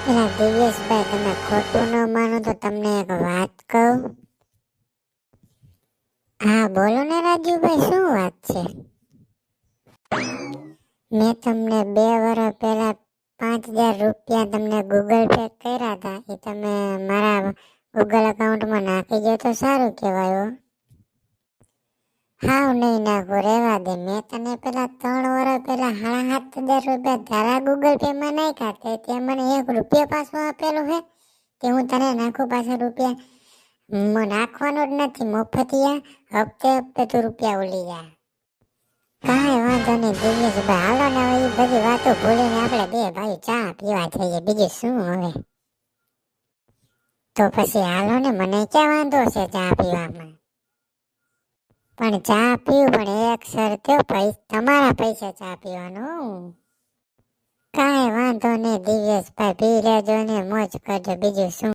એલા દિવ્યેશભાઈ, તમે ખોટું ન માનો તો તમને એક વાત કહું. હા બોલો ને રાજુભાઈ, શું વાત છે? મેં તમને 2 વર્ષ પહેલા 5,000 રૂપિયા તમને ગૂગલ પે કર્યા હતા, એ તમે મારા ગૂગલ એકાઉન્ટમાં નાખી દો તો સારું કહેવાય. હાવ નહીં નાખું, રહેવા દે. મેં તને પેલા 3 વર્ષ પહેલા 7,500 રૂપિયા તારા ગૂગલ પે માં નાખ્યા તે મને 1 રૂપિયો પાછો આપેલો હે તે હું તને નાખું પાછા રૂપિયા? નાખવાનો જ નથી મફતિયા, હપ્તે હપ્તે તું રૂપિયા ઉલી જા. કાંઈ વાંધો નહીં દિવ્યેશભાઈ, હાલો ને હવે એ બધી વાતો ભૂલીને આપણે 2 ભાઈ ચા પીવા જઈએ, બીજું શું હવે. તો પછી હાલો ને, મને ક્યાં વાંધો છે ચા પીવામાં. પણ ચા પીવું, પણ એક શરતે, તમારા પૈસે ચા પીવાનું. કાંઈ વાંધો નહીં દિવ્યેશભાઈ, પી લેજો ને મોજ કરજો, બીજું શું.